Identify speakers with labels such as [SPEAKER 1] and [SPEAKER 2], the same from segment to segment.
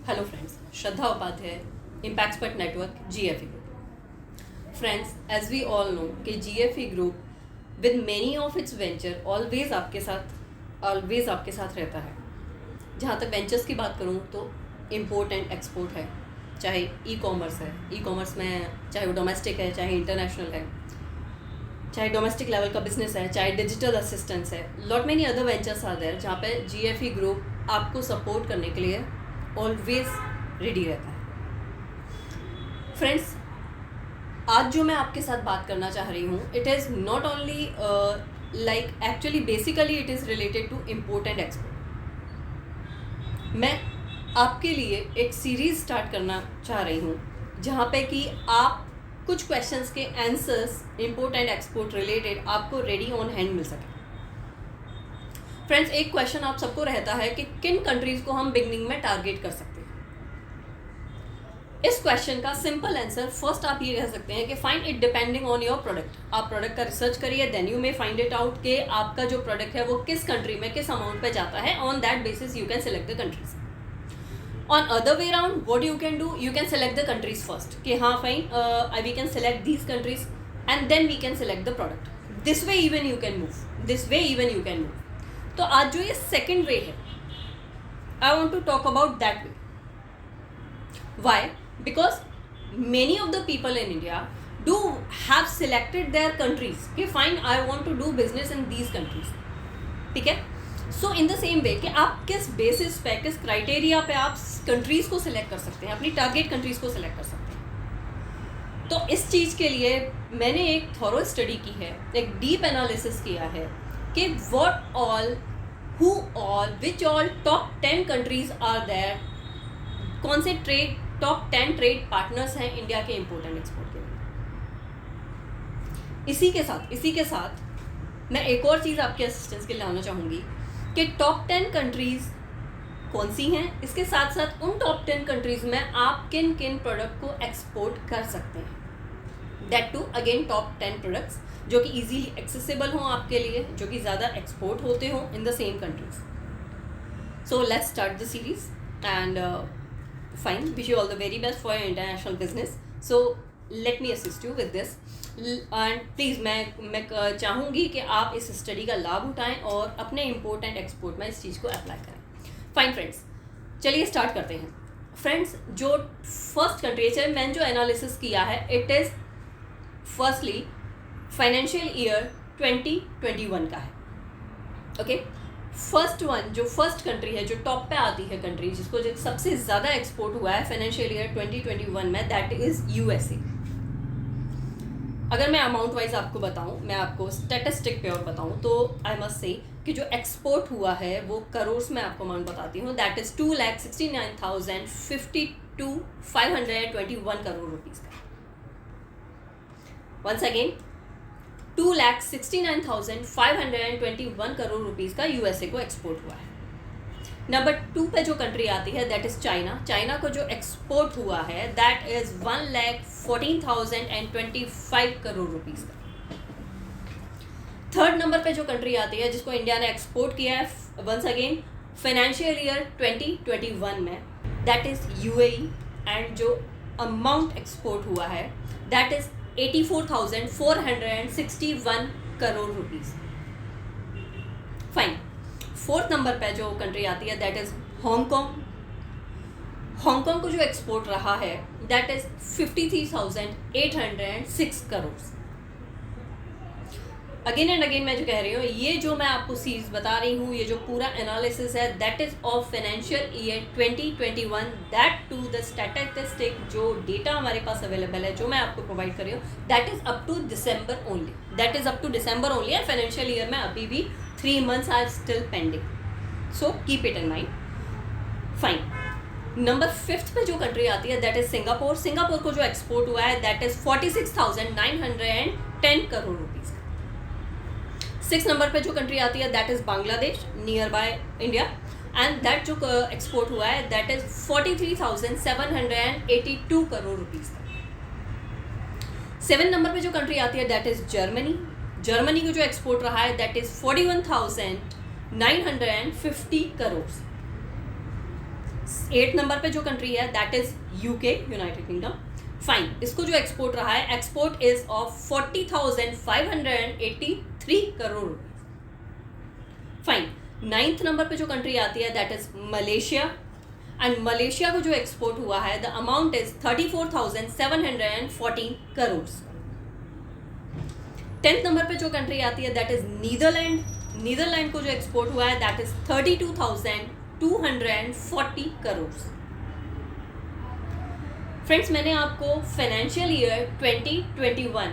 [SPEAKER 1] Hello friends, Shraddha Upadhyay, Impactspert Network, GFE Group. Friends, as we all know कि GFE Group with many of its venture always आपके साथ रहता है. जहाँ तक वेंचर्स की बात करूँ तो इम्पोर्ट एंड एक्सपोर्ट है, चाहे ई कॉमर्स है, ई कॉमर्स में चाहे वो डोमेस्टिक है चाहे इंटरनेशनल है, चाहे डोमेस्टिक लेवल का बिजनेस है, चाहे डिजिटल असिस्टेंस है, lot many other ventures are there जहाँ पे GFE ग्रुप आपको सपोर्ट करने के लिए ऑलवेज रेडी रहता है. फ्रेंड्स, आज जो मैं आपके साथ बात करना चाह रही हूँ, it is not only actually basically it is related to import and export. मैं आपके लिए एक सीरीज़ स्टार्ट करना चाह रही हूँ जहाँ पे कि आप कुछ क्वेश्चंस के answers import and export related आपको रेडी ऑन हैंड मिल सके. फ्रेंड्स, एक क्वेश्चन आप सबको रहता है कि किन कंट्रीज़ को हम बिगनिंग में टारगेट कर सकते हैं. इस क्वेश्चन का सिंपल आंसर फर्स्ट आप ये कह सकते हैं कि find it depending on your product. आप प्रोडक्ट का रिसर्च करिए, then you may find it out कि आपका जो प्रोडक्ट है वो किस कंट्री में किस अमाउंट पे जाता है. On that basis you can select the countries. On other way around what you can do, you can select the countries first कि हाँ fine we can select these countries and then we can select the product. This way even you can move. तो आज जो ये second way है, I want to talk about that way. Why? Because many of the people in India do have selected their countries कि fine I want to do business in these countries. ठीक है. सो in the same way कि आप किस basis पे, किस criteria पे आप कंट्रीज को सिलेक्ट कर सकते हैं, अपनी टारगेट कंट्रीज को सिलेक्ट कर सकते हैं. तो इस चीज़ के लिए मैंने एक थॉरो स्टडी की है, एक डीप एनालिसिस किया है कि what all, who all, which all top 10 countries are there, कौन से टॉप 10 ट्रेड पार्टनर्स हैं इंडिया के इम्पोर्ट एंड एक्सपोर्ट के लिए. इसी के साथ मैं एक और चीज़ आपके असिस्टेंस के लिए लाना चाहूँगी कि टॉप 10 कंट्रीज़ कौन सी हैं, इसके साथ साथ उन टॉप 10 कंट्रीज़ में आप किन किन प्रोडक्ट को एक्सपोर्ट कर सकते हैं. That too again top 10 products जो कि इजीली एक्सेसिबल हों आपके लिए, जो कि ज़्यादा एक्सपोर्ट होते हों in the same countries. So let's start the series and fine, wish you all the very best for your international business. So let me assist you with this and please मैं चाहूँगी कि आप इस study का लाभ उठाएं और अपने इम्पोर्ट एंड एक्सपोर्ट में इस चीज़ को अप्लाई करें. फाइन फ्रेंड्स, चलिए स्टार्ट करते हैं. फ्रेंड्स, जो फर्स्ट कंट्री है, मैंने जो एनालिसिस किया है, it is firstly financial year 2021 का है. ओके. फर्स्ट कंट्री है जो टॉप पे आती है, कंट्री जिसको जो सबसे ज़्यादा एक्सपोर्ट हुआ है फाइनेंशियल ईयर 2021 में, दैट इज़ USA. अगर मैं अमाउंट वाइज आपको बताऊं, मैं आपको स्टैटिस्टिक पे और बताऊं, तो आई मस्ट से कि जो एक्सपोर्ट हुआ है वो करोड़ में आपको अमाउंट बताती हूँ. दैट इज़ 2,69,052,521 करोड़ रुपीज़ का. वंस अगेन 2,69,521 करोड़ रुपीज़ का USA को एक्सपोर्ट हुआ है. नंबर 2 पे जो कंट्री आती है दैट इज़ चाइना. चाइना को जो एक्सपोर्ट हुआ है दैट इज़ 1,14,025 करोड़ रुपीज़ का. थर्ड नंबर पे जो कंट्री आती है जिसको इंडिया ने एक्सपोर्ट किया है वंस अगेन फाइनेंशियल ईयर 2021 में, दैट इज़ UAE एंड जो अमाउंट एक्सपोर्ट हुआ है that is 84,461 crore rupees. Fine. Fourth number पे जो कंट्री आती है दैट इज़ हांगकॉन्ग. हांगकॉन्ग को जो एक्सपोर्ट रहा है that is 53,806 crore. Again and again मैं जो कह रही हूँ, ये जो मैं आपको सीरीज बता रही हूँ, ये जो पूरा एनालिसिस है that is of financial year 2021, that too the statistic जो डेटा हमारे पास अवेलेबल है, जो मैं आपको प्रोवाइड कर रही हूँ, that is up to December only. And financial year में अभी भी 3 months are still pending. So keep it in mind. Fine. Number 5 पे जो कंट्री आती है दैट इज़ सिंगापुर. सिंगापुर को जो एक्सपोर्ट हुआ है that is 46,910 crore rupees. 6 number पे जो कंट्री आती है that is Bangladesh, near by India, and that जो एक्सपोर्ट हुआ है दैट इज़ 43,782 करोड़ रुपीज़ का. 7 नंबर पे जो कंट्री आती है दैट इज़ जर्मनी. जर्मनी को जो एक्सपोर्ट रहा है that is 41,950 crore. 8th number पे जो कंट्री है that is UK, United kingdom. Fine, इसको जो एक्सपोर्ट रहा है, export is of 40,583 crore rupees. Fine, 9th number पे जो कंट्री आती है that is Malaysia, and Malaysia को जो एक्सपोर्ट हुआ है the amount is 34,714 crore. 10th number पे जो कंट्री आती है दैट इज नीदरलैंड। नीदरलैंड को जो एक्सपोर्ट हुआ है दैट इज 32,240 करोड़। फ्रेंड्स, मैंने आपको फाइनेंशियल ईयर 2021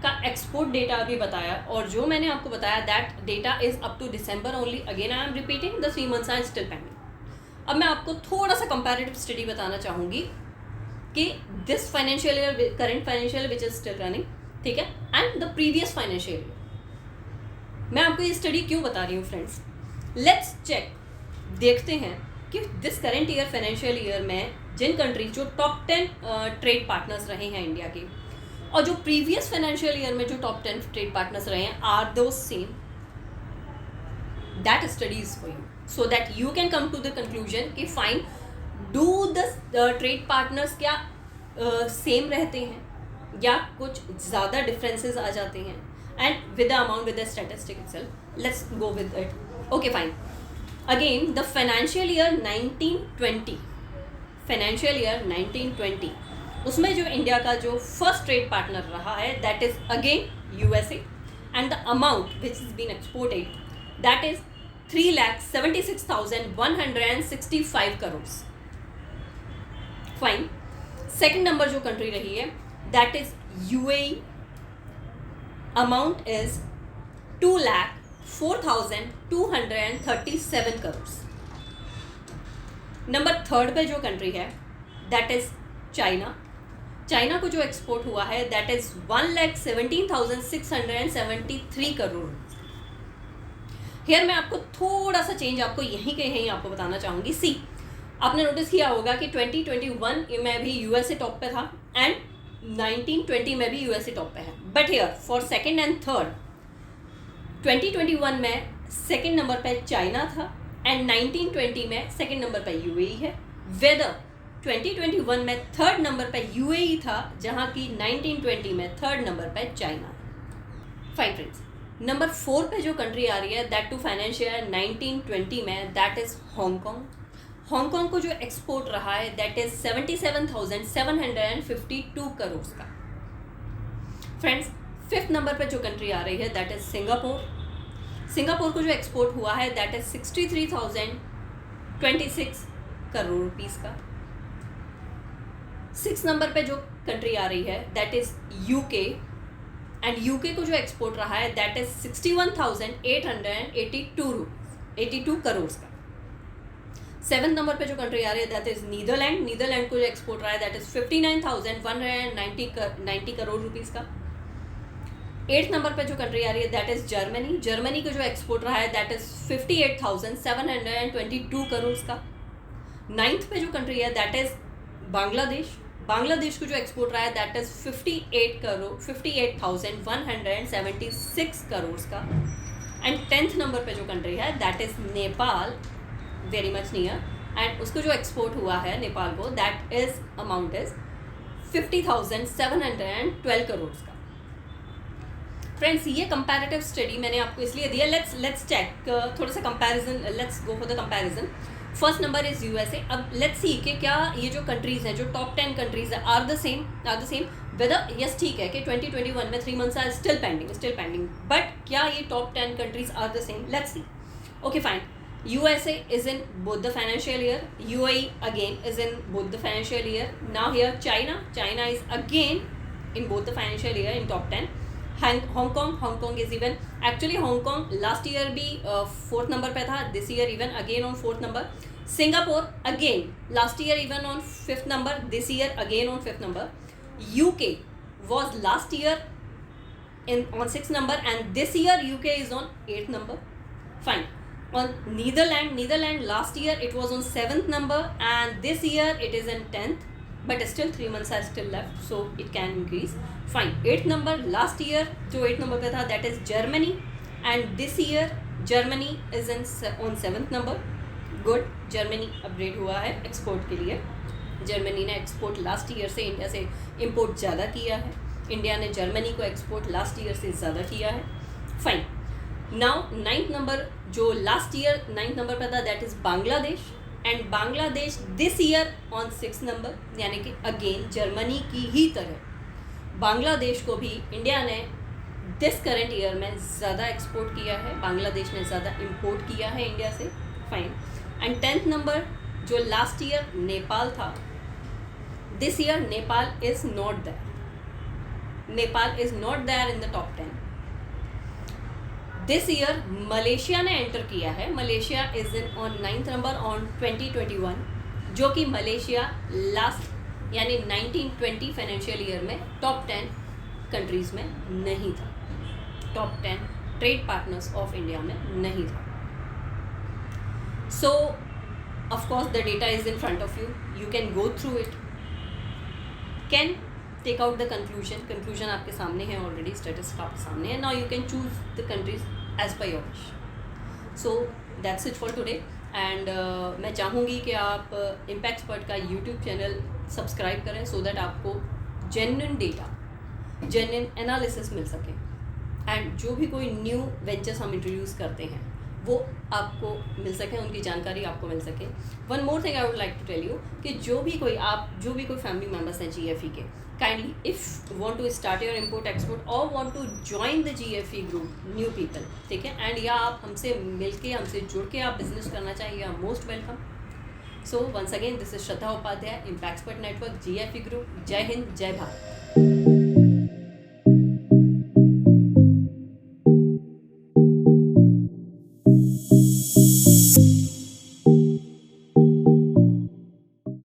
[SPEAKER 1] का एक्सपोर्ट डेटा अभी बताया, और जो मैंने आपको बताया that data is up to December only. Again I am repeating, the 3 months are still pending. अब मैं आपको थोड़ा सा कंपैरेटिव स्टडी बताना चाहूँगी कि this financial year, current financial which is still running, ठीक है, and the previous financial year. मैं आपको ये स्टडी क्यों बता रही हूँ फ्रेंड्स, लेट्स चेक, देखते हैं कि this current year financial year में जिन कंट्रीज जो टॉप 10 ट्रेड पार्टनर्स रहे हैं इंडिया के, और जो प्रीवियस फाइनेंशियल ईयर में जो टॉप 10 ट्रेड पार्टनर्स रहे हैं, आर दो same. That study is for you, so that you can come to the conclusion कि fine, do the trade partners क्या सेम रहते हैं या कुछ ज़्यादा डिफरेंसेस आ जाते हैं, and with the amount, with the statistic itself, let's go with it. Okay fine, again the financial year 1920, financial year 1920, उसमें जो इंडिया का जो फर्स्ट ट्रेड पार्टनर रहा है that is again USA, and the amount which is been exported that is 3,76,165 crore. Fine, second number जो country रही है that is UAE, amount is 2,04,237 crore. Number third पे जो कंट्री है दैट इज चाइना। चाइना को जो एक्सपोर्ट हुआ है दैट इज 1,17,673 करोड़। हियर मैं आपको थोड़ा सा चेंज आपको यहीं के यहीं आपको बताना चाहूँगी। सी, आपने नोटिस किया होगा कि 2021 में भी यूएसए टॉप पे था, एंड 1920 में भी यूएसए टॉप पे है, but here for second and third 2021 में सेकेंड नंबर पे चाइना था, एंड 1920 में सेकेंड नंबर पे यूएई है। वेदर 2021 में थर्ड नंबर पे यूएई था, जहाँ की 1920 में थर्ड नंबर पे चाइना। फाइन फ्रेंड्स, नंबर 4 पे जो कंट्री आ रही है दैट टू फाइनेंशियल 1920 में दैट इज हांगकांग। हांगकांग को जो एक्सपोर्ट रहा है दैट इज 77,752 करोड़ का। फ्रेंड्स, 5th नंबर पे जो कंट्री आ रही है दैट इज सिंगापुर। सिंगापुर को जो एक्सपोर्ट हुआ है दैट इज 63,026 करोड़ रुपीस का। 6th नंबर पे जो कंट्री आ रही है that is UK, and UK को जो एक्सपोर्ट रहा है दैट इज 61,882 करोड़ का। 7th नंबर पे जो कंट्री आ रही है दैट इज नीदरलैंड। नीदरलैंड को जो एक्सपोर्ट रहा है दैट इज 59,190 करोड़ रुपीस का। 8th नंबर पे जो कंट्री आ रही है दैट इज जर्मनी। जर्मनी को जो एक्सपोर्ट रहा है दैट इज 58,722 करोड़ का। 9th पे जो कंट्री है दैट इज बांग्लादेश। बांग्लादेश को जो एक्सपोर्ट रहा है दैट इज 58,176 करोड़ का। एंड 10th नंबर पे जो कंट्री है that is Nepal, very much near, and उसको जो एक्सपोर्ट हुआ है नेपाल को that is amount is 50,712 crore का। फ्रेंड्स, ये कंपैरेटिव स्टडी मैंने आपको इसलिए दिया, लेट्स चेक थोड़ा सा comparison, let's go for the comparison. First number is USA. अब लेट्स सी कि क्या ये जो कंट्रीज हैं, जो टॉप 10 कंट्रीज है, are the same whether, yes ठीक है कि 2021 में 3 months are still pending, but क्या ये top 10 countries are the same? Let's see. Okay fine, USA is in both the financial year, UAE again is in both the financial year. Now here China is again in both the financial year in top 10. Hong Kong is even, actually Hong Kong last year भी 4th number पे था, this year even again on 4th number. Singapore again last year even on 5th number, this year again on 5th number. UK was last year on 6th number, and this year UK is on 8th number. Fine. On Netherlands last year it was on 7th number, and this year it is in 10th, but still 3 months are still left, so it can increase. Fine. 8th number last year जो 8th number पे था that is Germany, and this year Germany is on 7th number. Good, Germany upgrade हुआ है export के लिए। Germany ने export last year से India से इंपोर्ट ज़्यादा किया है, इंडिया ने जर्मनी को एक्सपोर्ट लास्ट ईयर से ज़्यादा किया है। फाइन। नाउ 9th नंबर जो लास्ट ईयर 9th नंबर पर था that is Bangladesh, and Bangladesh this year on 6th number, यानी कि अगेन जर्मनी की ही तरह बांग्लादेश को भी इंडिया ने दिस करंट ईयर में ज़्यादा एक्सपोर्ट किया है, बांग्लादेश ने ज़्यादा इंपोर्ट किया है इंडिया से। फाइन। एंड 10th नंबर जो लास्ट ईयर नेपाल था, this year Nepal is not there, Nepal is not there in the top 10। This year Malaysia ने एंटर किया है, Malaysia is in on 9th number on 2021, जो कि मलेशिया लास्ट यानी 1920 financial year में top 10 countries में नहीं था, top 10 trade partners of India में नहीं था। So of course the data is in front of you, you can go through it, can take out the conclusion आपके सामने है ऑलरेडी, स्टेटस आपके सामने है। Now you can choose the countries as per your wish. So that's it for today, and मैं चाहूँगी कि आप इम्पैक्टस्पर्ट का यूट्यूब चैनल सब्सक्राइब करें सो दैट आपको जेन्युइन डेटा, जेन्युइन एनालिसिस मिल सके, एंड जो भी कोई न्यू वेंचर्स हम इंट्रोड्यूस करते हैं वो आपको मिल सके, उनकी जानकारी आपको मिल सके। One more thing I would like to tell you कि जो भी कोई फैमिली मेम्बर्स हैं GFE के, kindly if want to start your import export और want to join the GFE group, new people, ठीक है, एंड या आप हमसे मिलके हमसे जुड़ के आप बिजनेस करना चाहिए, आप most welcome. So once again this is Shraddha Upadhyay, Impactspert network, GFE group. जय हिंद, जय भारत।